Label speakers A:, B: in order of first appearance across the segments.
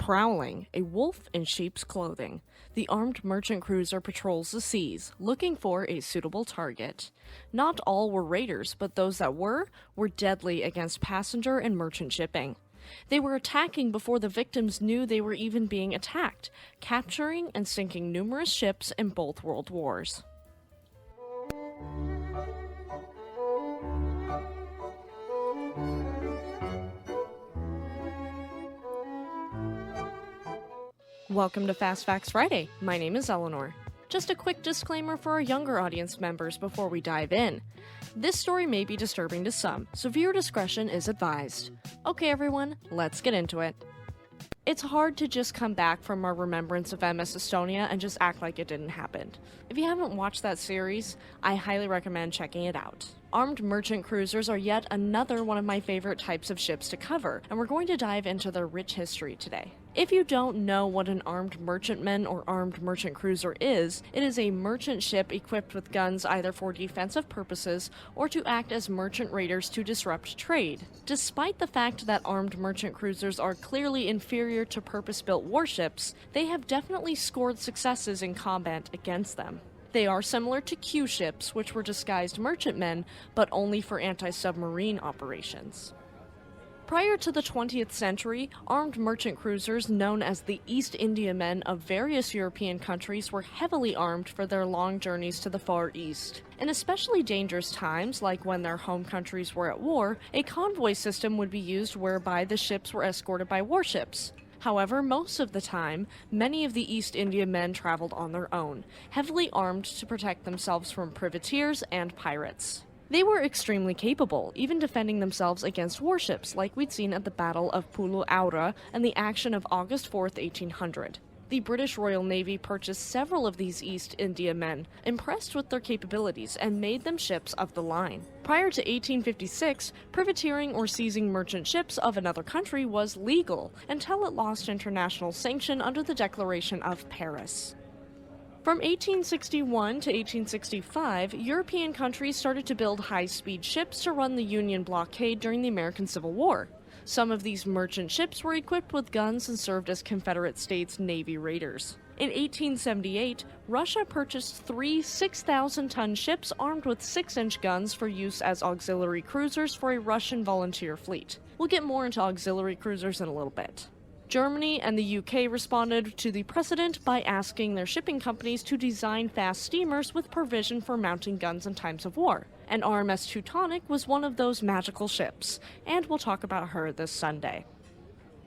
A: Prowling, a wolf in sheep's clothing, the armed merchant cruiser patrols the seas, looking for a suitable target. Not all were raiders, but those that were deadly against passenger and merchant shipping. They were attacking before the victims knew they were even being attacked, capturing and sinking numerous ships in both world wars. Welcome to Fast Facts Friday. My name is Eleanor. Just a quick disclaimer for our younger audience members before we dive in. This story may be disturbing to some, so viewer discretion is advised. Okay everyone, let's get into it. It's hard to just come back from our remembrance of MS Estonia and just act like it didn't happen. If you haven't watched that series, I highly recommend checking it out. Armed merchant cruisers are yet another one of my favorite types of ships to cover, and we're going to dive into their rich history today. If you don't know what an armed merchantman or armed merchant cruiser is, it is a merchant ship equipped with guns either for defensive purposes or to act as merchant raiders to disrupt trade. Despite the fact that armed merchant cruisers are clearly inferior to purpose-built warships, they have definitely scored successes in combat against them. They are similar to Q ships, which were disguised merchantmen, but only for anti-submarine operations. Prior to the 20th century, armed merchant cruisers known as the East Indiamen of various European countries were heavily armed for their long journeys to the Far East. In especially dangerous times, like when their home countries were at war, a convoy system would be used whereby the ships were escorted by warships. However, most of the time, many of the East Indiamen traveled on their own, heavily armed to protect themselves from privateers and pirates. They were extremely capable, even defending themselves against warships like we'd seen at the Battle of Pulau and the action of August 4th, 1800. The British Royal Navy purchased several of these East Indiamen, impressed with their capabilities, and made them ships of the line. Prior to 1856, privateering or seizing merchant ships of another country was legal, until it lost international sanction under the Declaration of Paris. From 1861 to 1865, European countries started to build high-speed ships to run the Union blockade during the American Civil War. Some of these merchant ships were equipped with guns and served as Confederate States Navy raiders. In 1878, Russia purchased three 6,000-ton ships armed with 6-inch guns for use as auxiliary cruisers for a Russian volunteer fleet. We'll get more into auxiliary cruisers in a little bit. Germany and the UK responded to the precedent by asking their shipping companies to design fast steamers with provision for mounting guns in times of war. And RMS Titanic was one of those magical ships, and we'll talk about her this Sunday.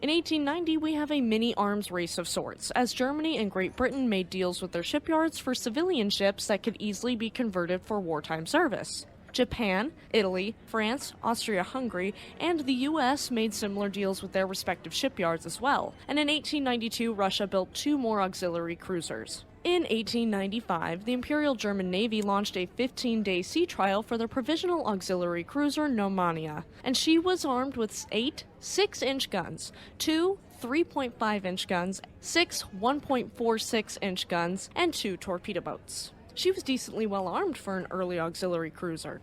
A: In 1890, we have a mini-arms race of sorts, as Germany and Great Britain made deals with their shipyards for civilian ships that could easily be converted for wartime service. Japan, Italy, France, Austria-Hungary, and the US made similar deals with their respective shipyards as well, and in 1892 Russia built 2 more auxiliary cruisers. In 1895, the Imperial German Navy launched a 15-day sea trial for their provisional auxiliary cruiser Normannia, and she was armed with 8 6-inch guns, 2 3.5-inch guns, 6 1.46-inch guns, and 2 torpedo boats. She was decently well armed for an early auxiliary cruiser.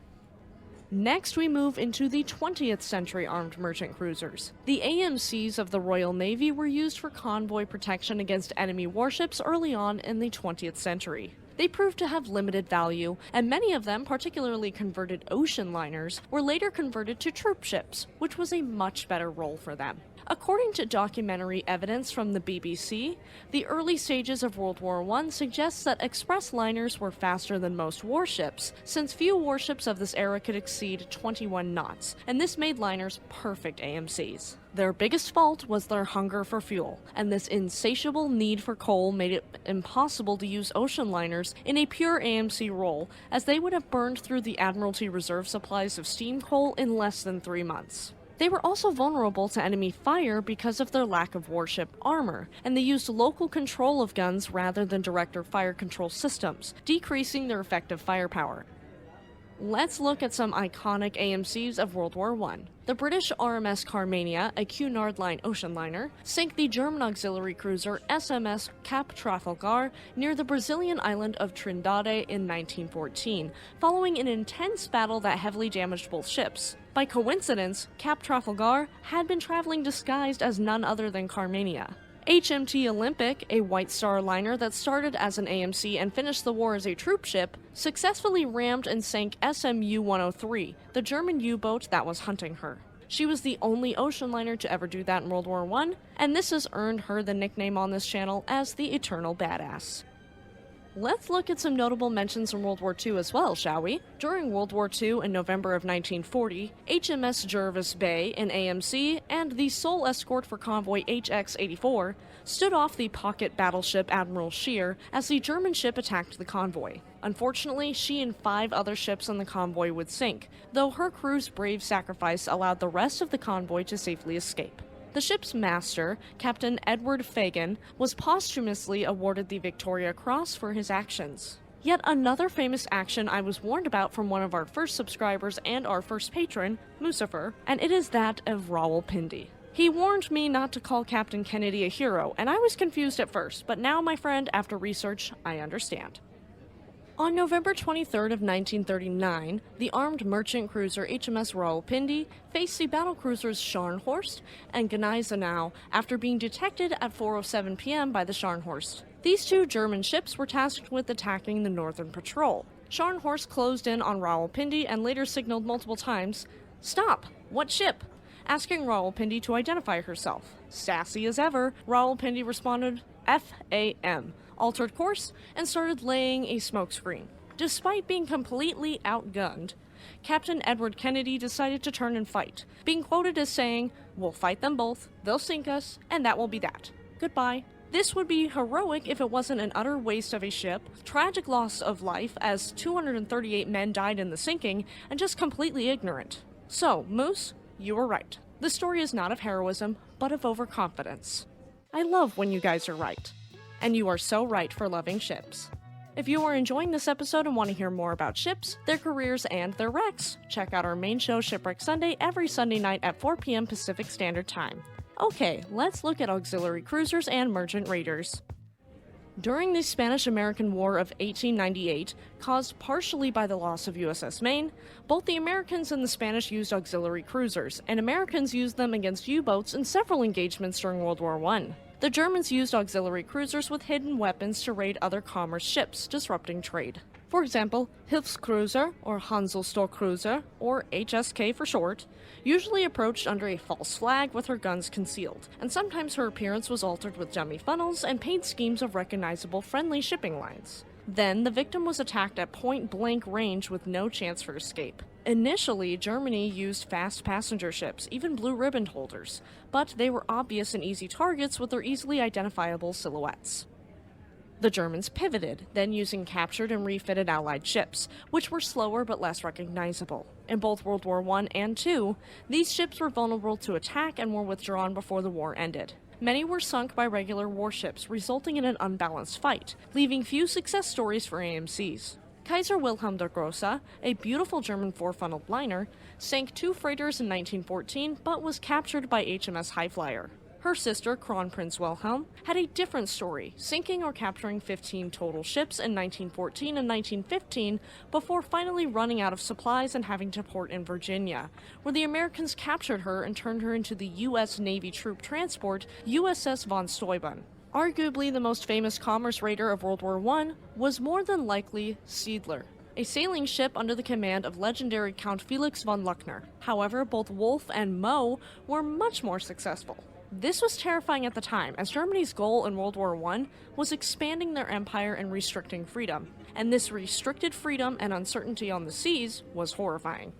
A: Next, we move into the 20th century armed merchant cruisers. The AMCs of the Royal Navy were used for convoy protection against enemy warships early on in the 20th century. They proved to have limited value, and many of them, particularly converted ocean liners, were later converted to troop ships, which was a much better role for them. According to documentary evidence from the BBC, the early stages of World War I suggests that express liners were faster than most warships, since few warships of this era could exceed 21 knots, and this made liners perfect AMCs. Their biggest fault was their hunger for fuel, and this insatiable need for coal made it impossible to use ocean liners in a pure AMC role, as they would have burned through the Admiralty reserve supplies of steam coal in less than 3 months. They were also vulnerable to enemy fire because of their lack of warship armor, and they used local control of guns rather than direct or fire control systems, decreasing their effective firepower. Let's look at some iconic AMCs of World War I. The British RMS Carmania, a Cunard Line ocean liner, sank the German auxiliary cruiser SMS Cap Trafalgar near the Brazilian island of Trindade in 1914, following an intense battle that heavily damaged both ships. By coincidence, Cap Trafalgar had been traveling disguised as none other than Carmania. HMT Olympic, a White Star liner that started as an AMC and finished the war as a troop ship, successfully rammed and sank SMU-103, the German U-boat that was hunting her. She was the only ocean liner to ever do that in World War I, and this has earned her the nickname on this channel as the Eternal Badass. Let's look at some notable mentions from World War II as well, shall we? During World War II in November of 1940, HMS Jervis Bay, an AMC, and the sole escort for convoy HX-84 stood off the pocket battleship Admiral Scheer as the German ship attacked the convoy. Unfortunately, she and 5 other ships on the convoy would sink, though her crew's brave sacrifice allowed the rest of the convoy to safely escape. The ship's master, Captain Edward Fagan, was posthumously awarded the Victoria Cross for his actions. Yet another famous action I was warned about from one of our first subscribers and our first patron, Musafer, and it is that of Rawalpindi. He warned me not to call Captain Kennedy a hero, and I was confused at first, but now, my friend, after research, I understand. On November 23rd of 1939, the armed merchant cruiser HMS Rawalpindi faced the battlecruisers Scharnhorst and Gneisenau after being detected at 4:07 p.m. by the Scharnhorst. These 2 German ships were tasked with attacking the Northern Patrol. Scharnhorst closed in on Rawalpindi and later signaled multiple times, "Stop! What ship?" asking Rawalpindi to identify herself. Sassy as ever, Rawalpindi responded, "FAM." Altered course, and started laying a smokescreen. Despite being completely outgunned, Captain Edward Kennedy decided to turn and fight, being quoted as saying, "We'll fight them both, they'll sink us, and that will be that. Goodbye." This would be heroic if it wasn't an utter waste of a ship, tragic loss of life as 238 men died in the sinking, and just completely ignorant. So, Moose, you were right. The story is not of heroism, but of overconfidence. I love when you guys are right. And you are so right for loving ships. If you are enjoying this episode and want to hear more about ships, their careers, and their wrecks, check out our main show Shipwreck Sunday every Sunday night at 4 p.m. Pacific Standard Time. Okay, let's look at auxiliary cruisers and merchant raiders. During the Spanish-American War of 1898, caused partially by the loss of USS Maine, both the Americans and the Spanish used auxiliary cruisers, and Americans used them against U-boats in several engagements during World War I. The Germans used auxiliary cruisers with hidden weapons to raid other commerce ships, disrupting trade. For example, Hilfskreuzer, or Hanselstorcruiser, or HSK for short, usually approached under a false flag with her guns concealed, and sometimes her appearance was altered with dummy funnels and paint schemes of recognizable friendly shipping lines. Then, the victim was attacked at point-blank range with no chance for escape. Initially, Germany used fast passenger ships, even blue ribbon holders, but they were obvious and easy targets with their easily identifiable silhouettes. The Germans pivoted, then using captured and refitted Allied ships, which were slower but less recognizable. In both World War I and II, these ships were vulnerable to attack and were withdrawn before the war ended. Many were sunk by regular warships, resulting in an unbalanced fight, leaving few success stories for AMCs. Kaiser Wilhelm der Grosse, a beautiful German 4-funneled liner, sank 2 freighters in 1914 but was captured by HMS Highflyer. Her sister, Kronprinz Wilhelm, had a different story, sinking or capturing 15 total ships in 1914 and 1915 before finally running out of supplies and having to port in Virginia, where the Americans captured her and turned her into the U.S. Navy troop transport USS von Steuben. Arguably the most famous commerce raider of World War I was more than likely Siedler, a sailing ship under the command of legendary Count Felix von Luckner. However, both Wolf and Moe were much more successful. This was terrifying at the time, as Germany's goal in World War I was expanding their empire and restricting freedom, and this restricted freedom and uncertainty on the seas was horrifying.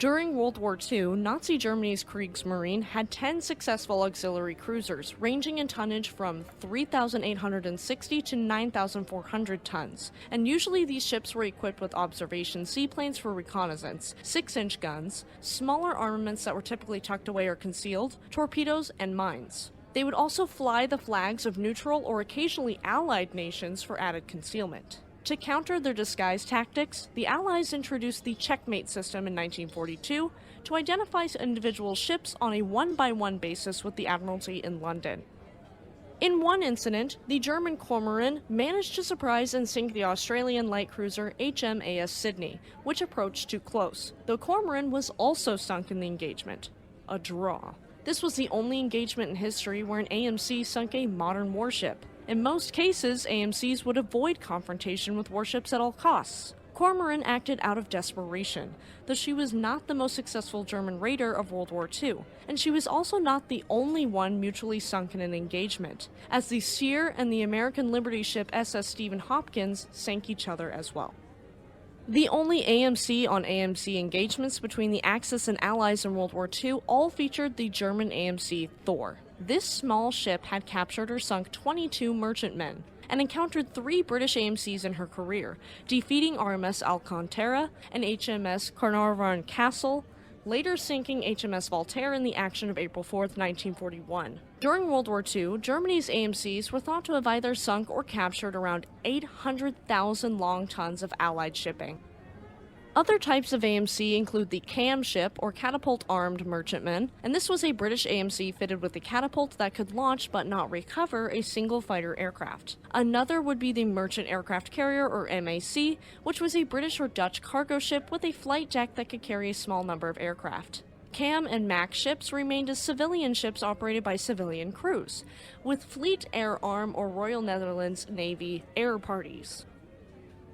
A: During World War II, Nazi Germany's Kriegsmarine had 10 successful auxiliary cruisers, ranging in tonnage from 3,860 to 9,400 tons, and usually these ships were equipped with observation seaplanes for reconnaissance, 6-inch guns, smaller armaments that were typically tucked away or concealed, torpedoes, and mines. They would also fly the flags of neutral or occasionally allied nations for added concealment. To counter their disguise tactics, the Allies introduced the checkmate system in 1942 to identify individual ships on a one-by-one basis with the Admiralty in London. In one incident, the German Kormoran managed to surprise and sink the Australian light cruiser HMAS Sydney, which approached too close, though Kormoran was also sunk in the engagement. A draw. This was the only engagement in history where an AMC sunk a modern warship. In most cases, AMCs would avoid confrontation with warships at all costs. Kormoran acted out of desperation, though she was not the most successful German raider of World War II, and she was also not the only one mutually sunk in an engagement, as the Seer and the American Liberty ship SS Stephen Hopkins sank each other as well. The only AMC on AMC engagements between the Axis and Allies in World War II all featured the German AMC Thor. This small ship had captured or sunk 22 merchantmen, and encountered 3 British AMCs in her career, defeating RMS Alcantara and HMS Kormoran Castle, later sinking HMS Voltaire in the action of April 4, 1941. During World War II, Germany's AMCs were thought to have either sunk or captured around 800,000 long tons of Allied shipping. Other types of AMC include the CAM ship, or catapult-armed merchantman, and this was a British AMC fitted with a catapult that could launch but not recover a single fighter aircraft. Another would be the Merchant Aircraft Carrier, or MAC, which was a British or Dutch cargo ship with a flight deck that could carry a small number of aircraft. CAM and MAC ships remained as civilian ships operated by civilian crews, with Fleet Air Arm or Royal Netherlands Navy air parties.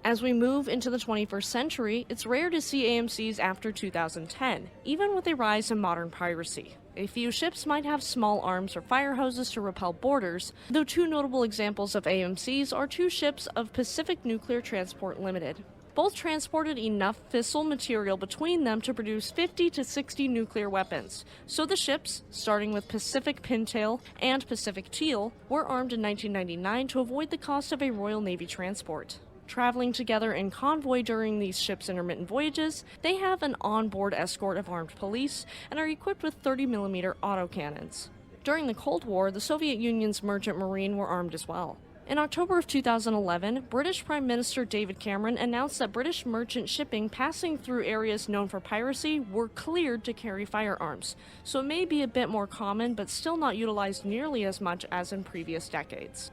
A: As we move into the 21st century, it's rare to see AMCs after 2010, even with a rise in modern piracy. A few ships might have small arms or fire hoses to repel boarders, though 2 notable examples of AMCs are 2 ships of Pacific Nuclear Transport Limited. Both transported enough fissile material between them to produce 50 to 60 nuclear weapons, so the ships, starting with Pacific Pintail and Pacific Teal, were armed in 1999 to avoid the cost of a Royal Navy transport. Traveling together in convoy during these ships' intermittent voyages, they have an onboard escort of armed police and are equipped with 30mm autocannons. During the Cold War, the Soviet Union's merchant marine were armed as well. In October of 2011, British Prime Minister David Cameron announced that British merchant shipping passing through areas known for piracy were cleared to carry firearms, so it may be a bit more common but still not utilized nearly as much as in previous decades.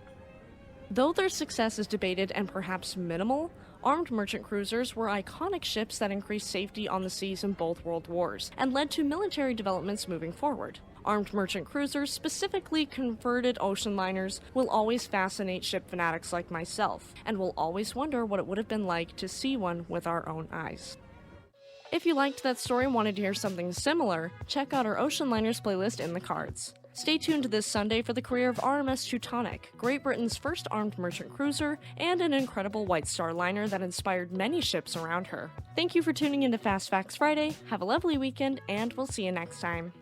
A: Though their success is debated and perhaps minimal, armed merchant cruisers were iconic ships that increased safety on the seas in both world wars, and led to military developments moving forward. Armed merchant cruisers, specifically converted ocean liners, will always fascinate ship fanatics like myself, and will always wonder what it would have been like to see one with our own eyes. If you liked that story and wanted to hear something similar, check out our Ocean Liners playlist in the cards. Stay tuned this Sunday for the career of RMS Titanic, Great Britain's first armed merchant cruiser, and an incredible White Star liner that inspired many ships around her. Thank you for tuning into Fast Facts Friday, have a lovely weekend, and we'll see you next time.